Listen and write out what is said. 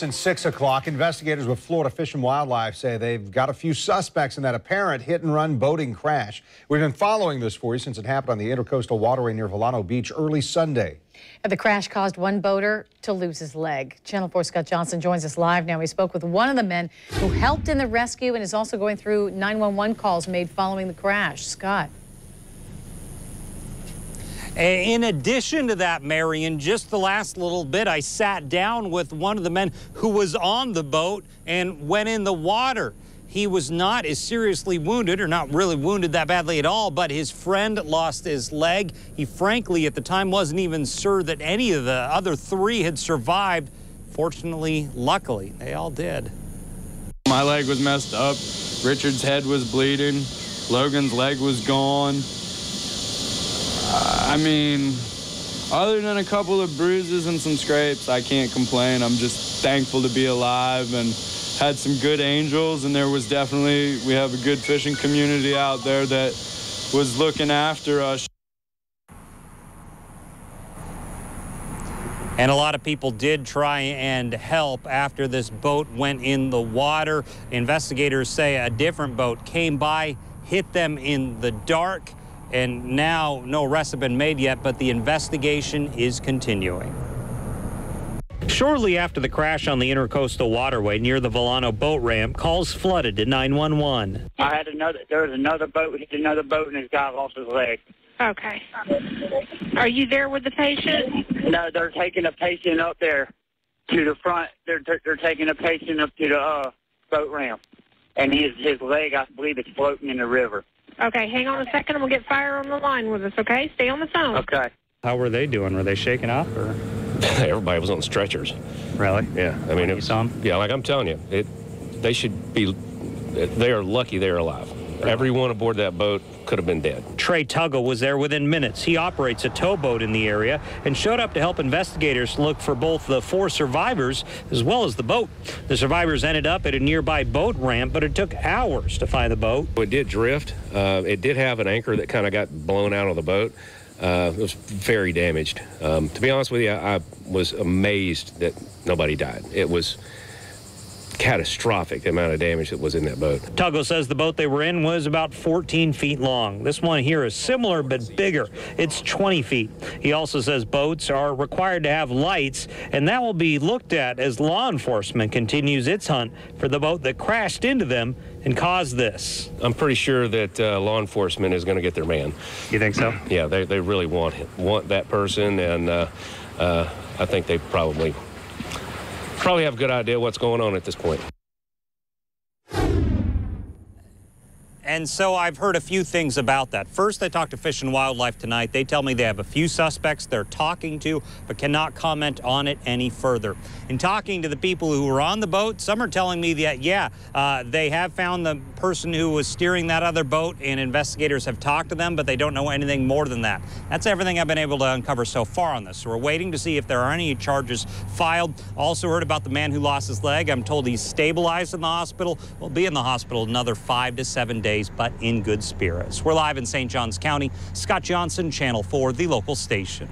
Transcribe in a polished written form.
Since 6 o'clock, investigators with Florida Fish and Wildlife say they've got a few suspects in that apparent hit-and-run boating crash. We've been following this for you since it happened on the Intercoastal Waterway near Vilano Beach early Sunday. The crash caused one boater to lose his leg. Channel 4's Scott Johnson joins us live now. He spoke with one of the men who helped in the rescue and is also going through 911 calls made following the crash. Scott. In addition to that, Marion, just the last little bit, I sat down with one of the men who was on the boat and went in the water. He was not as seriously wounded, or not really wounded that badly at all, but his friend lost his leg. He frankly, at the time, wasn't even sure that any of the other three had survived. Fortunately, luckily, they all did. My leg was messed up. Richard's head was bleeding. Logan's leg was gone. I mean, other than a couple of bruises and some scrapes, I can't complain. I'm just thankful to be alive and had some good angels, and there was definitely, we have a good fishing community out there that was looking after us. And a lot of people did try and help after this boat went in the water. Investigators say a different boat came by, hit them in the dark, and now no arrests have been made yet, but the investigation is continuing. Shortly after the crash on the Intercoastal Waterway near the Vilano boat ramp, calls flooded to 911. There was another boat, hit another boat, and this guy lost his leg. Okay. Are you there with the patient? No, they're taking a patient up there to the front. They're taking a patient up to the boat ramp, and his leg, I believe, is floating in the river. Okay, hang on a second, and we'll get Fire on the line with us, okay? Stay on the phone. Okay. How were they doing? Were they shaken up, or? Everybody was on stretchers. Really? Yeah. I mean, you saw them? Yeah, like I'm telling you, they should be, they are lucky they're alive. Everyone aboard that boat could have been dead. Trey Tuggle was there within minutes. He operates a towboat in the area and showed up to help investigators look for both the 4 survivors as well as the boat. The survivors ended up at a nearby boat ramp, but it took hours to find the boat. It did drift. It did have an anchor that kind of got blown out of the boat. It was very damaged. To be honest with you, I was amazed that nobody died. It was catastrophic, the amount of damage that was in that boat. Tuggle says the boat they were in was about 14 feet long. This one here is similar but bigger. It's 20 feet. He also says boats are required to have lights, and that will be looked at as law enforcement continues its hunt for the boat that crashed into them and caused this. I'm pretty sure that law enforcement is going to get their man. You think so? Yeah, they really want that person, and I think they probably have a good idea what's going on at this point. And so I've heard a few things about that. First, I talked to Fish and Wildlife tonight. They tell me they have a few suspects they're talking to, but cannot comment on it any further. In talking to the people who were on the boat, some are telling me that, yeah, they have found the person who was steering that other boat, and investigators have talked to them, but they don't know anything more than that. That's everything I've been able to uncover so far on this. So we're waiting to see if there are any charges filed. Also heard about the man who lost his leg. I'm told he's stabilized in the hospital. Will be in the hospital another 5 to 7 days, but in good spirits. We're live in St. Johns County. Scott Johnson, Channel 4, the local station.